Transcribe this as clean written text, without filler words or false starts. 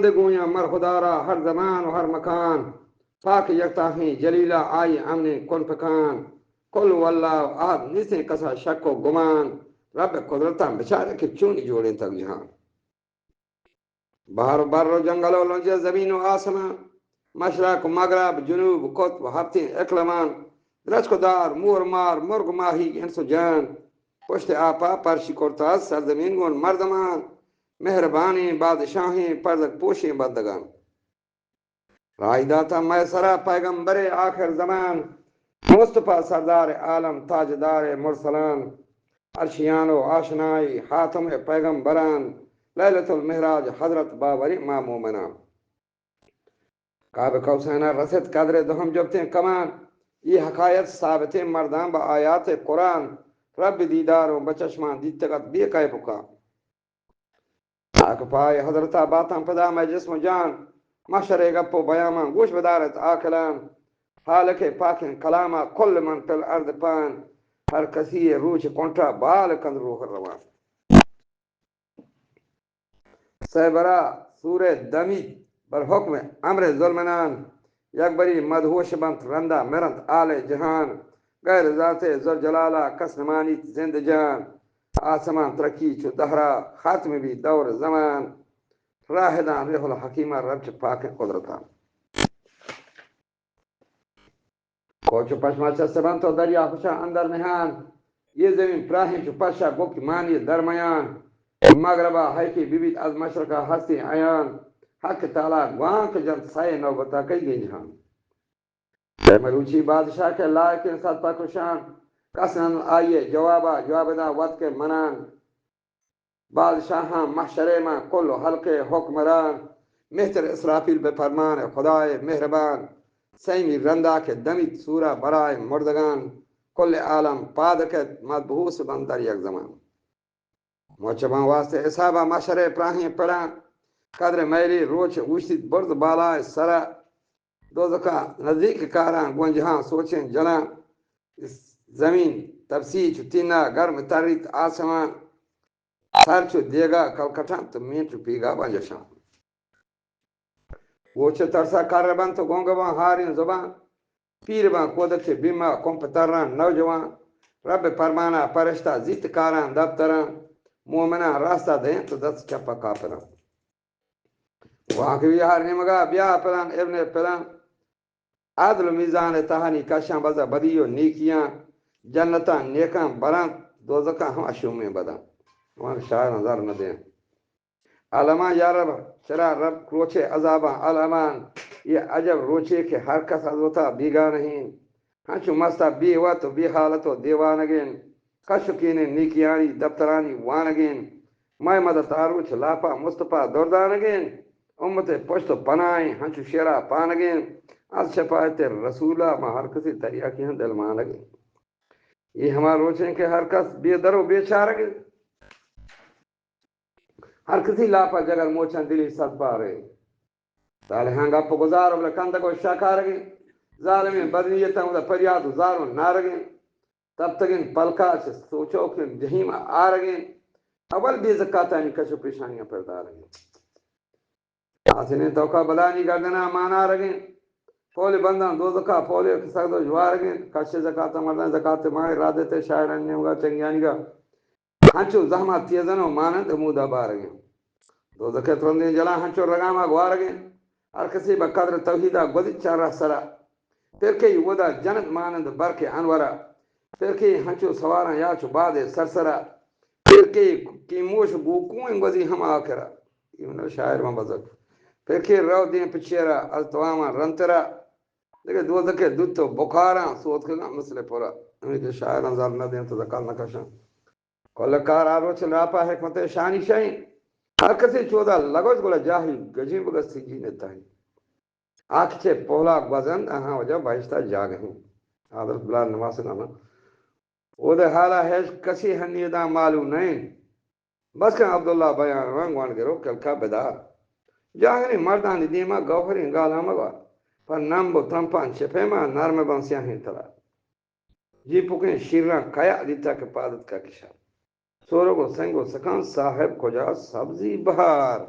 بند گویاں مر خدارا ہر زمان و ہر مکان پاک یکتا ہیں جلیلہ آئی امن کن پکان کل واللہ آد نیسے کسا شک و گمان رب قدرتاں بچارے کے چونی جوڑیں تک جہاں بہر بر و جنگل و لنجے زمین و آسمان مشرق و مغرب جنوب قطب ہفتیں اقلمان رچک دار مور مار مرغ ماہی انس و جان پشت آپا پرشی کرتاز سرزمین گون مردمان مہربانی بادشاہیں پردک پوشیں بندگان رائی داتا میسرہ پیغمبر آخر زمان مصطفیٰ سردار عالم تاجدار مرسلان عرشیان و آشنائی حاتم پیغمبران لیلت المہراج حضرت باوری امام مومنان کعب کوسینہ رسد قدر دہم جبتیں کمان یہ حقائق ثابت مردان با آیات قرآن رب دیدار و بچشمان دیتگت بے کئے پکا آک پائے حضرت باتاں پدا میں جسم و جان محشر گپو بیاما گوش بدارت آکلان حالک پاکن کلاما کل من پل ارد پان ہر کسی روچ کنٹا بال کند روح روان سہبرا سورہ دمی بر حکم امر ظلمنان یک بری مدہوش بنت رندہ مرند آل جہان غیر ذات ذوالجلالہ کس نمانیت زند جان آسمان ترکی چو دہرا خاتم بھی دور زمان راہدان ریح الحکیمہ رب چ پاک قدرتان کوچو پشما چستبان تو دریا خوشا اندر نہان یہ زمین پراہی چو پشا گوک مانی درمیان مغربہ حیفی بیبیت از مشرقہ ہستی عیان حق تعالیٰ گوان کے جن سائے نوبتا کئی گئی جہاں اے ملوچی بادشاہ کے لائق انسان پاک و شان کسن آئیے جواب دا وقت کے منان بادشاہاں محشرے میں کل حلق حکمران مہتر اسرافیل بے فرمان خدای مہربان سیمی رندہ کے دمیت سورہ برائے مردگان کل عالم پادکت مدبوس بندر یک زمان موچبان واسطے اصحابہ محشرے پراہی پڑا قدر میری روچ اوشتید برد بالائے سرا دوزکا نزدیک کاران گونجہاں سوچیں جلان زمین تبسیچ تینہ گرم تریت آسمان سر چو دیگا کلکٹان تو مین چو پیگا بانجشان وہ چو ترسا کر بان تو گونگوان ہارین زبان پیر بان کودک چے بیمہ کمپتران نوجوان رب پرمانا پرشتہ زیت کاران دبتران مومنہ راستہ دیں تو دست چپا کافران وہاں کی بیہار نمگا بیا پلان ابن پلان عدل و میزان تہانی کشان بزا بدی و نیکیاں جنتاں نیکاں بران دوزکاں ہم اشومیں بداں وہاں شاعر نظر نہ دیں علماء یا رب چرا رب روچے عذاباں علمان یہ عجب روچے کہ ہر کس عذوتا بیگا نہیں ہنچو مستا بی وقت و بی حالت و دیوانگین کشکین نیکیانی دفترانی وانگین میں مدد آروچ لاپا مصطفیٰ دردانگین امت پشت و پنائیں ہنچو شیرہ پانگین از شفاعت رسولہ میں ہر کسی دریا کی ہم دل مانگین یہ ہمارا روچیں کہ ہر کس بے در و بے چارگے ہر کسی لاپا جگر موچن دلی صد پارے صالحان گپ گزار بلا کندگ و شاکارگے ظالمین بدنیتاں دا پریاد و زارو نارگین تب تگین پلکا چھ سوچو کہ جہیم آرگین اول بے زکاتانی کشو پیشانیاں پردارگین آسینیں توقع بلانی گردنا مانا رگین پولی بندان دو زکا پولی کسک دو جوارگین کشی زکاتا مردان زکات ماہی رادتے شاعران نیوگا چنگیانی گا ہنچو زحمت تیزنو مانند مودا بارگین دو زکے ترندین جلا ہنچو رگاما گوارگین ہر کسی با قدر توحیدہ گودی چارہ سرا پھر کئی ودا جنت مانند برک انورا پھر کئی ہنچو سواراں یاچو بعد سرسرا پھر کئی موش گوکویں گوزی ہم آکرا یہ شاعر میں بزرگ پھر کئی رو دین پچیرا از تواما رنترا لیکن دو زکے دودھ تو بخاراں سوت کھگا مسئلے پورا ہمیں کہ شاعر انظار نہ دیں تو زکال نہ کشاں کلکار آرو چل راپا حکمت شانی شاہین ہر کسی چودہ لگوز گولا جاہل گجیم بگستی جینے تاہی آنکھ چھے پولا گوزن اہاں وجہ بائشتہ جاگ ہیں حضرت بلال نواز ناما او دے حالا ہے کسی ہنیدہ معلوم نہیں بس کہ عبداللہ بیان رنگوان گرو کلکا بدار جاہری مردان دیما گوھری گالا مگا پر نمبو ترمپان شپیما نرم بانسیاں ہی تلا جی پکیں شیران کیا دیتا کے پادت کا کشا سورو کو سنگو سکان صاحب کجا سبزی بہار